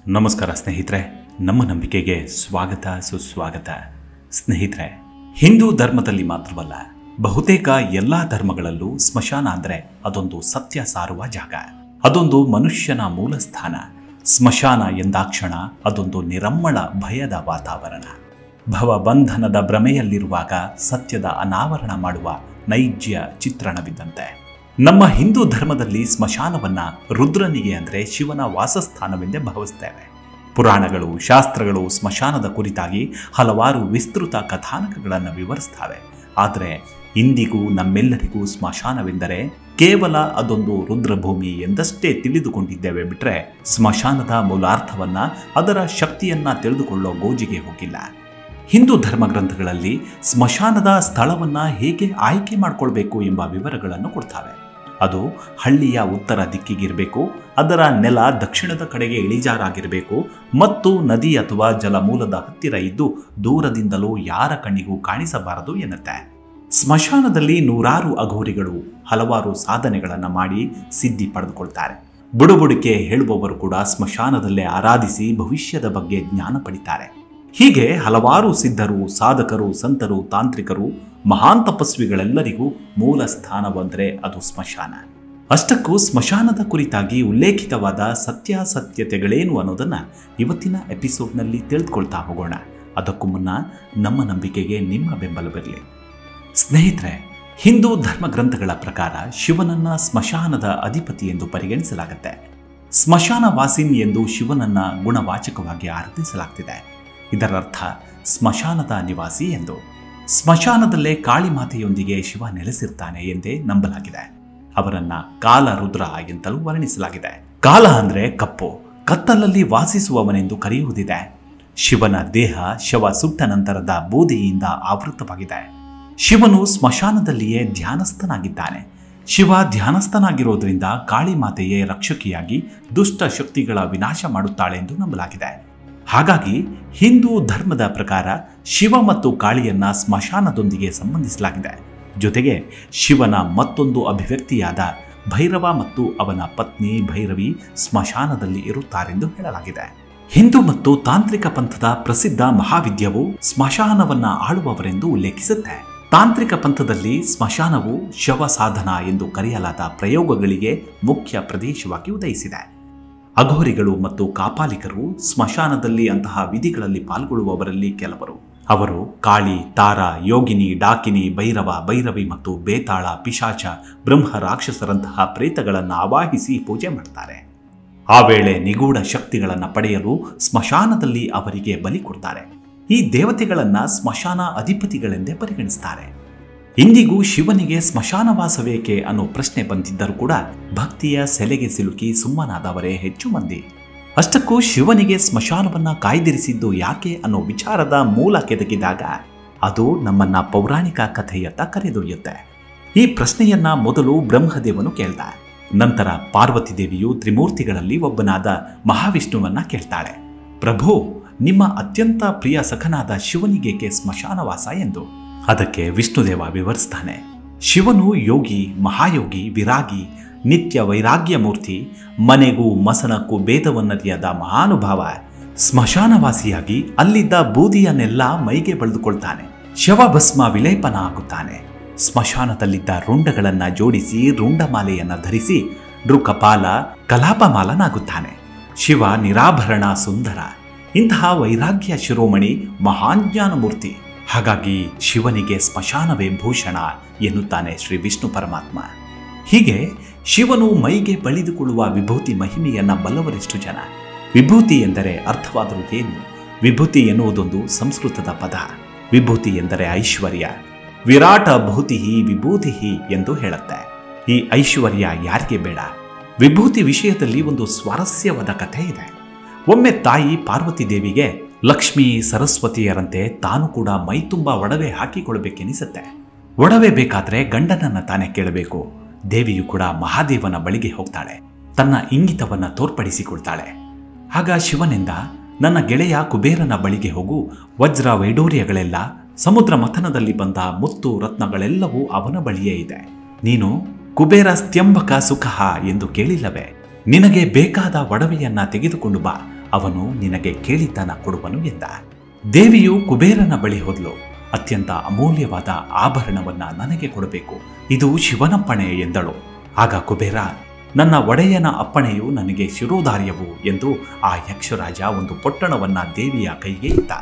ನಮಸ್ಕಾರ ಸ್ನೇಹಿತರೆ, ನಮ್ಮ ನಂಬಿಕೆಗೆ ಸ್ವಾಗತ ಸುಸ್ವಾಗತ. ಸ್ನೇಹಿತರೆ, ಹಿಂದೂ ಧರ್ಮದಲ್ಲಿ ಮಾತ್ರವಲ್ಲ, ಬಹುತೇಕ ಎಲ್ಲ ಧರ್ಮಗಳಲ್ಲೂ ಸ್ಮಶಾನ ಅಂದರೆ ಅದೊಂದು ಸತ್ಯ ಸಾರುವ ಜಾಗ, ಅದೊಂದು ಮನುಷ್ಯನ ಮೂಲ ಸ್ಥಾನ. ಸ್ಮಶಾನ ಎಂದಾಕ್ಷಣ ಅದೊಂದು ನಿರಮ್ಮಳ ಭಯದ ವಾತಾವರಣ. ಭವಬಂಧನದ ಭ್ರಮೆಯಲ್ಲಿರುವಾಗ ಸತ್ಯದ ಅನಾವರಣ ಮಾಡುವ ನೈಜ ಚಿತ್ರಣವಿದ್ದಂತೆ. ನಮ್ಮ ಹಿಂದೂ ಧರ್ಮದಲ್ಲಿ ಸ್ಮಶಾನವನ್ನ ರುದ್ರನಿಗೆ ಅಂದರೆ ಶಿವನ ವಾಸಸ್ಥಾನವೆಂದೇ ಭಾವಿಸ್ತೇವೆ. ಪುರಾಣಗಳು, ಶಾಸ್ತ್ರಗಳು ಸ್ಮಶಾನದ ಕುರಿತಾಗಿ ಹಲವಾರು ವಿಸ್ತೃತ ಕಥಾನಕಗಳನ್ನು ವಿವರಿಸ್ತವೆ. ಆದರೆ ಇಂದಿಗೂ ನಮ್ಮೆಲ್ಲರಿಗೂ ಸ್ಮಶಾನವೆಂದರೆ ಕೇವಲ ಅದೊಂದು ರುದ್ರಭೂಮಿ ಎಂದಷ್ಟೇ ತಿಳಿದುಕೊಂಡಿದ್ದೇವೆ ಬಿಟ್ರೆ, ಸ್ಮಶಾನದ ಮೂಲಾರ್ಥವನ್ನ, ಅದರ ಶಕ್ತಿಯನ್ನ ತಿಳಿದುಕೊಳ್ಳೋ ಗೋಜಿಗೆ ಹೋಗಿಲ್ಲ. ಹಿಂದೂ ಧರ್ಮ ಗ್ರಂಥಗಳಲ್ಲಿ ಸ್ಮಶಾನದ ಸ್ಥಳವನ್ನ ಹೇಗೆ ಆಯ್ಕೆ ಮಾಡಿಕೊಳ್ಬೇಕು ಎಂಬ ವಿವರಗಳನ್ನು ಕೊಡ್ತಾವೆ. ಅದು ಹಳ್ಳಿಯ ಉತ್ತರ ದಿಕ್ಕಿಗಿರಬೇಕು, ಅದರ ನೆಲ ದಕ್ಷಿಣದ ಕಡೆಗೆ ಇಳಿಜಾರಾಗಿರಬೇಕು ಮತ್ತು ನದಿ ಅಥವಾ ಜಲಮೂಲದ ಹತ್ತಿರ ಇದ್ದು ದೂರದಿಂದಲೂ ಯಾರ ಕಣ್ಣಿಗೂ ಕಾಣಿಸಬಾರದು ಎನ್ನುತ್ತೆ. ಸ್ಮಶಾನದಲ್ಲಿ ನೂರಾರು ಅಘೋರಿಗಳು ಹಲವಾರು ಸಾಧನೆಗಳನ್ನು ಮಾಡಿ ಸಿದ್ಧಿ ಪಡೆದುಕೊಳ್ತಾರೆ. ಬುಡುಬುಡಿಕೆ ಹೇಳುವವರು ಕೂಡ ಸ್ಮಶಾನದಲ್ಲೇ ಆರಾಧಿಸಿ ಭವಿಷ್ಯದ ಬಗ್ಗೆ ಜ್ಞಾನ ಪಡಿತಾರೆ. ಹೀಗೆ ಹಲವಾರು ಸಿದ್ಧರು, ಸಾಧಕರು, ಸಂತರು, ತಾಂತ್ರಿಕರು, ಮಹಾನ್ ತಪಸ್ವಿಗಳೆಲ್ಲರಿಗೂ ಮೂಲ ಸ್ಥಾನವೆಂದರೆ ಅದು ಸ್ಮಶಾನ. ಅಷ್ಟಕ್ಕೂ ಸ್ಮಶಾನದ ಕುರಿತಾಗಿ ಉಲ್ಲೇಖಿತವಾದ ಸತ್ಯಾಸತ್ಯತೆಗಳೇನು ಅನ್ನೋದನ್ನು ಇವತ್ತಿನ ಎಪಿಸೋಡ್ನಲ್ಲಿ ತಿಳಿದುಕೊಳ್ತಾ ಹೋಗೋಣ. ಅದಕ್ಕೂ ಮುನ್ನ ನಮ್ಮ ನಂಬಿಕೆಗೆ ನಿಮ್ಮ ಬೆಂಬಲವಿರಲಿ. ಸ್ನೇಹಿತರೆ, ಹಿಂದೂ ಧರ್ಮ ಗ್ರಂಥಗಳ ಪ್ರಕಾರ ಶಿವನನ್ನ ಸ್ಮಶಾನದ ಅಧಿಪತಿ ಎಂದು ಪರಿಗಣಿಸಲಾಗುತ್ತೆ. ಸ್ಮಶಾನ ವಾಸಿನ್ ಎಂದು ಶಿವನನ್ನ ಗುಣವಾಚಕವಾಗಿ ಆರಾಧಿಸಲಾಗ್ತಿದೆ. ಇದರರ್ಥ ಸ್ಮಶಾನದ ನಿವಾಸಿ ಎಂದು. ಸ್ಮಶಾನದಲ್ಲೇ ಕಾಳಿಮಾತೆಯೊಂದಿಗೆ ಶಿವ ನೆಲೆಸಿರ್ತಾನೆ ಎಂದೇ ನಂಬಲಾಗಿದೆ. ಅವರನ್ನ ಕಾಲ ರುದ್ರ ಎಂತಲೂ ವರ್ಣಿಸಲಾಗಿದೆ. ಕಾಲ ಅಂದ್ರೆ ಕಪ್ಪು, ಕತ್ತಲಲ್ಲಿ ವಾಸಿಸುವವನೆಂದು ಕರೆಯುವುದಿದೆ. ಶಿವನ ದೇಹ ಶವ ಸುಟ್ಟ ನಂತರದ ಬೂದಿಯಿಂದ ಆವೃತವಾಗಿದೆ. ಶಿವನು ಸ್ಮಶಾನದಲ್ಲಿಯೇ ಧ್ಯಾನಸ್ಥನಾಗಿದ್ದಾನೆ. ಶಿವ ಧ್ಯಾನಸ್ಥನಾಗಿರೋದ್ರಿಂದ ಕಾಳಿಮಾತೆಯೇ ರಕ್ಷಕಿಯಾಗಿ ದುಷ್ಟ ಶಕ್ತಿಗಳ ವಿನಾಶ ಮಾಡುತ್ತಾಳೆ ಎಂದು ನಂಬಲಾಗಿದೆ. ಹಾಗಾಗಿ ಹಿಂದೂ ಧರ್ಮದ ಪ್ರಕಾರ ಶಿವ ಮತ್ತು ಕಾಳಿಯನ್ನ ಸ್ಮಶಾನದೊಂದಿಗೆ ಸಂಬಂಧಿಸಲಾಗಿದೆ. ಜೊತೆಗೆ ಶಿವನ ಮತ್ತೊಂದು ಅಭಿವ್ಯಕ್ತಿಯಾದ ಭೈರವ ಮತ್ತು ಅವನ ಪತ್ನಿ ಭೈರವಿ ಸ್ಮಶಾನದಲ್ಲಿ ಇರುತ್ತಾರೆಂದು ಹೇಳಲಾಗಿದೆ. ಹಿಂದೂ ಮತ್ತು ತಾಂತ್ರಿಕ ಪಂಥದ ಪ್ರಸಿದ್ಧ ಮಹಾವಿದ್ಯವು ಸ್ಮಶಾನವನ್ನ ಆಳುವವರೆಂದು ಉಲ್ಲೇಖಿಸುತ್ತೆ. ತಾಂತ್ರಿಕ ಪಂಥದಲ್ಲಿ ಸ್ಮಶಾನವು ಶವ ಸಾಧನ ಎಂದು ಕರೆಯಲಾದ ಪ್ರಯೋಗಗಳಿಗೆ ಮುಖ್ಯ ಪ್ರದೇಶವಾಗಿ ಉದಯಿಸಿದೆ. ಅಘೋರಿಗಳು ಮತ್ತು ಕಾಪಾಲಿಕರು ಸ್ಮಶಾನದಲ್ಲಿ ಅಂತಹ ವಿಧಿಗಳಲ್ಲಿ ಪಾಲ್ಗೊಳ್ಳುವವರಲ್ಲಿ ಕೆಲವರು. ಅವರು ಕಾಳಿ, ತಾರ, ಯೋಗಿನಿ, ಡಾಕಿನಿ, ಭೈರವ, ಭೈರವಿ ಮತ್ತು ಬೇತಾಳ, ಪಿಶಾಚ, ಬ್ರಹ್ಮ ರಾಕ್ಷಸರಂತಹ ಪ್ರೇತಗಳನ್ನು ಆವಾಹಿಸಿ ಪೂಜೆ ಮಾಡ್ತಾರೆ. ಆ ವೇಳೆ ನಿಗೂಢ ಶಕ್ತಿಗಳನ್ನು ಪಡೆಯಲು ಸ್ಮಶಾನದಲ್ಲಿ ಅವರಿಗೆ ಬಲಿ ಕೊಡ್ತಾರೆ. ಈ ದೇವತೆಗಳನ್ನ ಸ್ಮಶಾನ ಅಧಿಪತಿಗಳೆಂದೇ ಪರಿಗಣಿಸ್ತಾರೆ. ಇಂದಿಗೂ ಶಿವನಿಗೆ ಸ್ಮಶಾನವಾಸವೇಕೆ ಅನ್ನೋ ಪ್ರಶ್ನೆ ಬಂದಿದ್ದರೂ ಕೂಡ ಭಕ್ತಿಯ ಸೆಲೆಗೆ ಸಿಲುಕಿ ಸುಮ್ಮನಾದವರೇ ಹೆಚ್ಚು ಮಂದಿ. ಅಷ್ಟಕ್ಕೂ ಶಿವನಿಗೆ ಸ್ಮಶಾನವನ್ನ ಕಾಯ್ದಿರಿಸಿದ್ದು ಯಾಕೆ ಅನ್ನೋ ವಿಚಾರದ ಮೂಲ ಕೆದಕಿದಾಗ ಅದು ನಮ್ಮನ್ನ ಪೌರಾಣಿಕ ಕಥೆಯತ್ತ ಕರೆದೊಯ್ಯುತ್ತೆ. ಈ ಪ್ರಶ್ನೆಯನ್ನ ಮೊದಲು ಬ್ರಹ್ಮದೇವನು ಕೇಳ್ದ. ನಂತರ ಪಾರ್ವತಿ ದೇವಿಯು ತ್ರಿಮೂರ್ತಿಗಳಲ್ಲಿ ಒಬ್ಬನಾದ ಮಹಾವಿಷ್ಣುವನ್ನ ಕೇಳ್ತಾಳೆ, ಪ್ರಭು, ನಿಮ್ಮ ಅತ್ಯಂತ ಪ್ರಿಯ ಸಖನಾದ ಶಿವನಿಗೇಕೆ ಸ್ಮಶಾನವಾಸ ಎಂದು. ಅದಕ್ಕೆ ವಿಷ್ಣುದೇವ ವಿವರಿಸ್ತಾನೆ, ಶಿವನು ಯೋಗಿ, ಮಹಾಯೋಗಿ, ವಿರಾಗಿ, ನಿತ್ಯ ವೈರಾಗ್ಯ ಮೂರ್ತಿ, ಮನೆಗೂ ಮಸಣಕ್ಕೂ ಭೇದವನ್ನರಿಯದ ಮಹಾನುಭಾವ. ಸ್ಮಶಾನವಾಸಿಯಾಗಿ ಅಲ್ಲಿದ್ದ ಬೂದಿಯನ್ನೆಲ್ಲ ಮೈಗೆ ಬಳಿದುಕೊಳ್ತಾನೆ. ಶವಭಸ್ಮ ವಿಲೇಪನ ಆಗುತ್ತಾನೆ. ಸ್ಮಶಾನದಲ್ಲಿದ್ದ ರುಂಡಗಳನ್ನು ಜೋಡಿಸಿ ರುಂಡಮಾಲೆಯನ್ನು ಧರಿಸಿ ನೃಕಪಾಲ ಕಲಾಪಮಾಲನಾಗುತ್ತಾನೆ. ಶಿವ ನಿರಾಭರಣ ಸುಂದರ, ಇಂತಹ ವೈರಾಗ್ಯ ಶಿರೋಮಣಿ, ಮಹಾಜ್ಞಾನ ಮೂರ್ತಿ. ಹಾಗಾಗಿ ಶಿವನಿಗೆ ಸ್ಮಶಾನವೇ ಭೂಷಣ ಎನ್ನುತ್ತಾನೆ ಶ್ರೀ ವಿಷ್ಣು ಪರಮಾತ್ಮ. ಹೀಗೆ ಶಿವನು ಮೈಗೆ ಬಳಿದುಕೊಳ್ಳುವ ವಿಭೂತಿ ಮಹಿಮೆಯನ್ನ ಬಲ್ಲವರೆಷ್ಟು ಜನ. ವಿಭೂತಿ ಎಂದರೆ ಅರ್ಥವಾದರೂ ಏನು? ವಿಭೂತಿ ಎನ್ನುವುದೊಂದು ಸಂಸ್ಕೃತದ ಪದ. ವಿಭೂತಿ ಎಂದರೆ ಐಶ್ವರ್ಯ. ವಿರಾಟ ಭೂತಿ ವಿಭೂತಿ ಎಂದು ಹೇಳುತ್ತೆ. ಈ ಐಶ್ವರ್ಯ ಯಾರಿಗೆ ಬೇಡ? ವಿಭೂತಿ ವಿಷಯದಲ್ಲಿ ಒಂದು ಸ್ವಾರಸ್ಯವಾದ ಕಥೆ ಇದೆ. ಒಮ್ಮೆ ತಾಯಿ ಪಾರ್ವತಿ ದೇವಿಗೆ ಲಕ್ಷ್ಮೀ ಸರಸ್ವತಿಯರಂತೆ ತಾನು ಕೂಡ ಮೈ ತುಂಬ ಒಡವೆ ಹಾಕಿಕೊಳ್ಬೇಕೆನಿಸುತ್ತೆ. ಒಡವೆ ಬೇಕಾದ್ರೆ ಗಂಡನನ್ನ ತಾನೇ ಕೇಳಬೇಕು. ದೇವಿಯು ಕೂಡ ಮಹಾದೇವನ ಬಳಿಗೆ ಹೋಗ್ತಾಳೆ. ತನ್ನ ಇಂಗಿತವನ್ನ ತೋರ್ಪಡಿಸಿಕೊಳ್ತಾಳೆ. ಆಗ ಶಿವನಿಂದ, ನನ್ನ ಗೆಳೆಯ ಕುಬೇರನ ಬಳಿಗೆ ಹೋಗು, ವಜ್ರ ವೈಡೂರ್ಯಗಳೆಲ್ಲ, ಸಮುದ್ರ ಮಥನದಲ್ಲಿ ಬಂದ ಮುತ್ತು ರತ್ನಗಳೆಲ್ಲವೂ ಅವನ ಬಳಿಯೇ ಇದೆ. ನೀನು ಕುಬೇರ ಸ್ತಂಭಕ ಸುಖ ಎಂದು ಕೇಳಿಲ್ಲವೇ? ನಿನಗೆ ಬೇಕಾದ ಒಡವೆಯನ್ನ ತೆಗೆದುಕೊಂಡು ಬಾ, ಅವನು ನಿನಗೆ ಕೇಳಿದ್ದನ್ನ ಕೊಡುವನು ಎಂದ. ದೇವಿಯು ಕುಬೇರನ ಬಳಿ ಹೋದ್ಲು. ಅತ್ಯಂತ ಅಮೂಲ್ಯವಾದ ಆಭರಣವನ್ನ ನನಗೆ ಕೊಡಬೇಕು, ಇದು ಶಿವನಪ್ಪಣೆ ಎಂದಳು. ಆಗ ಕುಬೇರ, ನನ್ನ ಒಡೆಯನ ಅಪ್ಪಣೆಯು ನನಗೆ ಶಿರೋಧಾರ್ಯವು ಎಂದು ಆ ಯಕ್ಷರಾಜ ಒಂದು ಪೊಟ್ಟಣವನ್ನ ದೇವಿಯ ಕೈಗೆ ಇತ್ತ.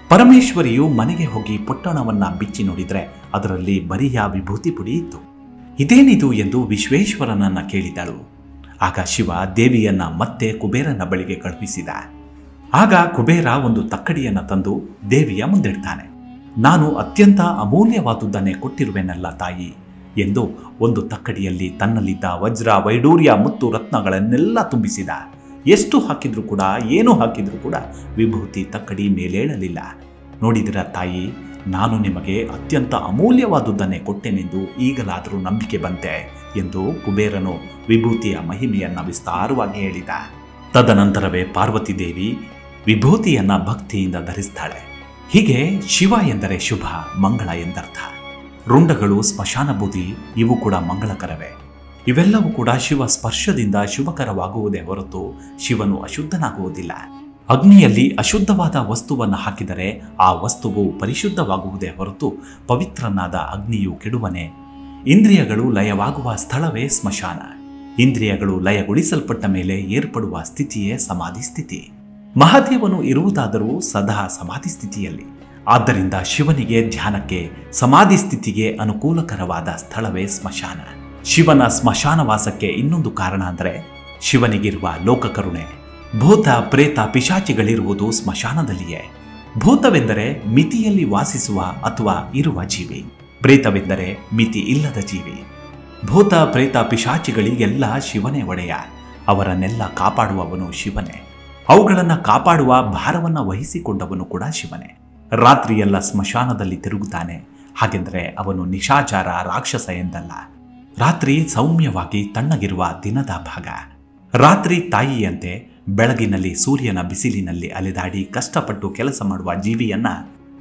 ಪರಮೇಶ್ವರಿಯು ಮನೆಗೆ ಹೋಗಿ ಪೊಟ್ಟಣವನ್ನ ಬಿಚ್ಚಿ ನೋಡಿದ್ರೆ ಅದರಲ್ಲಿ ಬರಿಯ ವಿಭೂತಿ ಪುಡಿ ಇತ್ತು. ಇದೇನಿದು ಎಂದು ವಿಶ್ವೇಶ್ವರನನ್ನ ಕೇಳಿದಳು. ಆಗ ಶಿವ ದೇವಿಯನ್ನ ಮತ್ತೆ ಕುಬೇರನ ಬಳಿಗೆ ಕಳುಹಿಸಿದ. ಆಗ ಕುಬೇರ ಒಂದು ತಕ್ಕಡಿಯನ್ನ ತಂದು ದೇವಿಯ ಮುಂದಿಡ್ತಾನೆ. ನಾನು ಅತ್ಯಂತ ಅಮೂಲ್ಯವಾದುದನ್ನೇ ಕೊಟ್ಟಿರುವೆನಲ್ಲ ತಾಯಿ ಎಂದು ಒಂದು ತಕ್ಕಡಿಯಲ್ಲಿ ತನ್ನಲ್ಲಿದ್ದ ವಜ್ರ, ವೈಡೂರ್ಯ ಮತ್ತು ರತ್ನಗಳನ್ನೆಲ್ಲ ತುಂಬಿಸಿದ. ಎಷ್ಟು ಹಾಕಿದ್ರೂ ಕೂಡ, ಏನು ಹಾಕಿದ್ರೂ ಕೂಡ ವಿಭೂತಿ ತಕ್ಕಡಿ ಮೇಲೇಳಲಿಲ್ಲ. ನೋಡಿದಿರ ತಾಯಿ, ನಾನು ನಿಮಗೆ ಅತ್ಯಂತ ಅಮೂಲ್ಯವಾದುದನ್ನೇ ಕೊಟ್ಟೆನೆಂದು ಈಗಲಾದರೂ ನಂಬಿಕೆ ಬಂತೆ ಎಂದು ಕುಬೇರನು ವಿಭೂತಿಯ ಮಹಿಮೆಯನ್ನ ವಿಸ್ತಾರವಾಗಿ ಹೇಳಿದ. ತದನಂತರವೇ ಪಾರ್ವತಿ ದೇವಿ ವಿಭೂತಿಯನ್ನ ಭಕ್ತಿಯಿಂದ ಧರಿಸ್ತಾಳೆ. ಹೀಗೆ ಶಿವ ಎಂದರೆ ಶುಭ, ಮಂಗಳ ಎಂದರ್ಥ. ರುಂಡಗಳು, ಸ್ಮಶಾನ ಬೂದಿ ಇವು ಕೂಡ ಮಂಗಳಕರವೇ. ಇವೆಲ್ಲವೂ ಕೂಡ ಶಿವ ಸ್ಪರ್ಶದಿಂದ ಶುಭಕರವಾಗುವುದೇ ಹೊರತು ಶಿವನು ಅಶುದ್ಧನಾಗುವುದಿಲ್ಲ. ಅಗ್ನಿಯಲ್ಲಿ ಅಶುದ್ಧವಾದ ವಸ್ತುವನ್ನು ಹಾಕಿದರೆ ಆ ವಸ್ತುವು ಪರಿಶುದ್ಧವಾಗುವುದೇ ಹೊರತು ಪವಿತ್ರನಾದ ಅಗ್ನಿಯು ಕೆಡುವನೇ. ಇಂದ್ರಿಯಗಳು ಲಯವಾಗುವ ಸ್ಥಳವೇ ಸ್ಮಶಾನ. ಇಂದ್ರಿಯಗಳು ಲಯಗೊಳಿಸಲ್ಪಟ್ಟ ಮೇಲೆ ಏರ್ಪಡುವ ಸ್ಥಿತಿಯೇ ಸಮಾಧಿ ಸ್ಥಿತಿ. ಮಹಾದೇವನು ಇರುವುದಾದರೂ ಸದಾ ಸಮಾಧಿ ಸ್ಥಿತಿಯಲ್ಲಿ. ಆದ್ದರಿಂದ ಶಿವನಿಗೆ ಧ್ಯಾನಕ್ಕೆ, ಸಮಾಧಿ ಸ್ಥಿತಿಗೆ ಅನುಕೂಲಕರವಾದ ಸ್ಥಳವೇ ಸ್ಮಶಾನ. ಶಿವನ ಸ್ಮಶಾನವಾಸಕ್ಕೆ ಇನ್ನೊಂದು ಕಾರಣ ಅಂದರೆ ಶಿವನಿಗಿರುವ ಲೋಕಕರುಣೆ. ಭೂತ, ಪ್ರೇತ, ಪಿಶಾಚಿಗಳಿರುವುದು ಸ್ಮಶಾನದಲ್ಲಿಯೇ. ಭೂತವೆಂದರೆ ಮಿತಿಯಲ್ಲಿ ವಾಸಿಸುವ ಅಥವಾ ಇರುವ ಜೀವಿ. ಪ್ರೇತವೆಂದರೆ ಮಿತಿ ಇಲ್ಲದ ಜೀವಿ. ಭೂತ, ಪ್ರೇತ, ಪಿಶಾಚಿಗಳಿಗೆಲ್ಲ ಶಿವನೇ ಒಡೆಯ. ಅವರನ್ನೆಲ್ಲ ಕಾಪಾಡುವವನು ಶಿವನೇ. ಅವುಗಳನ್ನು ಕಾಪಾಡುವ ಭಾರವನ್ನು ವಹಿಸಿಕೊಂಡವನು ಕೂಡ ಶಿವನೇ. ರಾತ್ರಿಯೆಲ್ಲ ಸ್ಮಶಾನದಲ್ಲಿ ತಿರುಗುತ್ತಾನೆ. ಹಾಗೆಂದರೆ ಅವನು ನಿಶಾಚಾರ, ರಾಕ್ಷಸ ಎಂದಲ್ಲ. ರಾತ್ರಿ ಸೌಮ್ಯವಾಗಿ ತಣ್ಣಗಿರುವ ದಿನದ ಭಾಗ. ರಾತ್ರಿ ತಾಯಿಯಂತೆ ಬೆಳಗಿನಲ್ಲಿ ಸೂರ್ಯನ ಬಿಸಿಲಿನಲ್ಲಿ ಅಲೆದಾಡಿ ಕಷ್ಟಪಟ್ಟು ಕೆಲಸ ಮಾಡುವ ಜೀವಿಯನ್ನ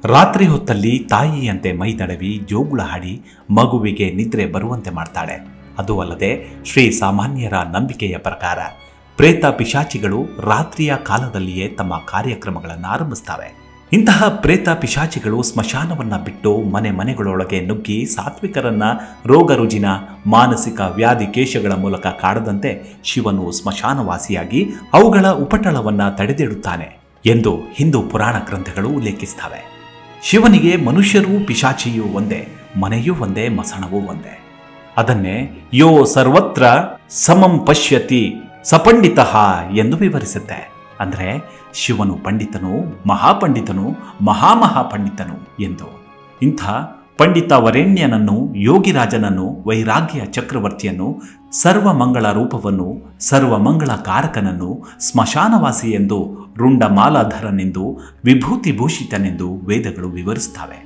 ರಾತ್ರಿ ಹೊತ್ತಲ್ಲಿ ತಾಯಿಯಂತೆ ಮೈದಡವಿ ಜೋಗುಳ ಹಾಡಿ ಮಗುವಿಗೆ ನಿದ್ರೆ ಬರುವಂತೆ ಮಾಡ್ತಾಳೆ. ಅದು ಅಲ್ಲದೆ ಶ್ರೀ ಸಾಮಾನ್ಯರ ನಂಬಿಕೆಯ ಪ್ರಕಾರ ಪ್ರೇತ, ಪಿಶಾಚಿಗಳು ರಾತ್ರಿಯ ಕಾಲದಲ್ಲಿಯೇ ತಮ್ಮ ಕಾರ್ಯಕ್ರಮಗಳನ್ನು ಆರಂಭಿಸ್ತವೆ. ಇಂತಹ ಪ್ರೇತ, ಪಿಶಾಚಿಗಳು ಸ್ಮಶಾನವನ್ನ ಬಿಟ್ಟು ಮನೆಗಳೊಳಗೆ ನುಗ್ಗಿ ಸಾತ್ವಿಕರನ್ನ ರೋಗ ರುಜಿನ, ಮಾನಸಿಕ ವ್ಯಾಧಿ ಕೇಶಗಳ ಮೂಲಕ ಕಾಡದಂತೆ ಶಿವನು ಸ್ಮಶಾನವಾಸಿಯಾಗಿ ಅವುಗಳ ಉಪಟಳವನ್ನ ತಡೆದಿಡುತ್ತಾನೆ ಎಂದು ಹಿಂದೂ ಪುರಾಣ ಗ್ರಂಥಗಳು ಉಲ್ಲೇಖಿಸ್ತವೆ. ಶಿವನಿಗೆ ಮನುಷ್ಯರೂ ಪಿಶಾಚಿಯೂ ಒಂದೇ, ಮನೆಯೂ ಒಂದೇ, ಮಸಣವೂ ಒಂದೇ. ಅದನ್ನೇ ಯೋ ಸರ್ವತ್ರ ಸಮಂ ಪಶ್ಯತಿ ಸಪಂಡಿತ ಎಂದು ವಿವರಿಸುತ್ತೆ. ಅಂದರೆ ಶಿವನು ಪಂಡಿತನು, ಮಹಾಪಂಡಿತನು, ಮಹಾಪಂಡಿತನು ಎಂದು. ಇಂಥ ಪಂಡಿತ ವರೇಣ್ಯನನ್ನು, ಯೋಗಿರಾಜನನ್ನು, ವೈರಾಗ್ಯ ಚಕ್ರವರ್ತಿಯನ್ನು, ಸರ್ವಮಂಗಳ ರೂಪವನ್ನು, ಸರ್ವಮಂಗಳ ಕಾರಕನನ್ನು ಸ್ಮಶಾನವಾಸಿ ಎಂದು, ರುಂಡಮಾಲಾಧರನೆಂದು, ವಿಭೂತಿಭೂಷಿತನೆಂದು ವೇದಗಳು ವಿವರಿಸುತ್ತವೆ.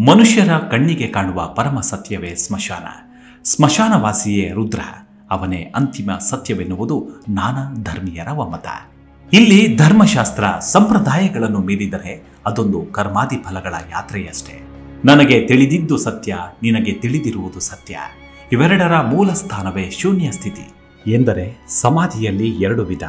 ಮನುಷ್ಯರ ಕಣ್ಣಿಗೆ ಕಾಣುವ ಪರಮ ಸತ್ಯವೇ ಸ್ಮಶಾನ. ಸ್ಮಶಾನವಾಸಿಯೇ ರುದ್ರ. ಅವನೇ ಅಂತಿಮ ಸತ್ಯವೆನ್ನುವುದು ನಾನಾ ಧರ್ಮೀಯರ ಒಮ್ಮತ. ಇಲ್ಲಿ ಧರ್ಮಶಾಸ್ತ್ರ ಸಂಪ್ರದಾಯಗಳನ್ನು ಮೀರಿದರೆ ಅದೊಂದು ಕರ್ಮಾದಿ ಫಲಗಳ ಯಾತ್ರೆಯಷ್ಟೇ. ನನಗೆ ತಿಳಿದಿದ್ದು ಸತ್ಯ, ನಿನಗೆ ತಿಳಿದಿರುವುದು ಸತ್ಯ. ಇವೆರಡರ ಮೂಲ ಸ್ಥಾನವೇ ಶೂನ್ಯ ಸ್ಥಿತಿ. ಎಂದರೆ ಸಮಾಧಿಯಲ್ಲಿ ಎರಡು ವಿಧ.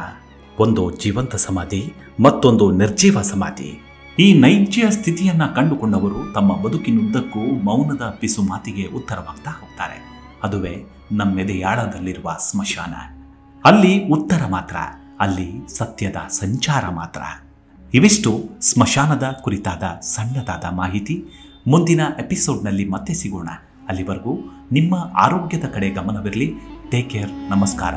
ಒಂದು ಜೀವಂತ ಸಮಾಧಿ, ಮತ್ತೊಂದು ನಿರ್ಜೀವ ಸಮಾಧಿ. ಈ ನೈಜ ಸ್ಥಿತಿಯನ್ನ ಕಂಡುಕೊಂಡವರು ತಮ್ಮ ಬದುಕಿನುದ್ದಕ್ಕೂ ಮೌನದ ಪಿಸು ಮಾತಿಗೆ ಉತ್ತರವಾಗ್ತಾ ಹೋಗ್ತಾರೆ. ಅದುವೇ ನಮ್ಮೆದೆಯಾಳದಲ್ಲಿರುವ ಸ್ಮಶಾನ. ಅಲ್ಲಿ ಉತ್ತರ ಮಾತ್ರ, ಅಲ್ಲಿ ಸತ್ಯದ ಸಂಚಾರ ಮಾತ್ರ. ಇವಿಷ್ಟು ಸ್ಮಶಾನದ ಕುರಿತಾದ ಸಣ್ಣದಾದ ಮಾಹಿತಿ. ಮುಂದಿನ ಎಪಿಸೋಡ್ನಲ್ಲಿ ಮತ್ತೆ ಸಿಗೋಣ. ಅಲ್ಲಿವರೆಗೂ ನಿಮ್ಮ ಆರೋಗ್ಯದ ಕಡೆ ಗಮನವಿರಲಿ. Take care. ನಮಸ್ಕಾರ.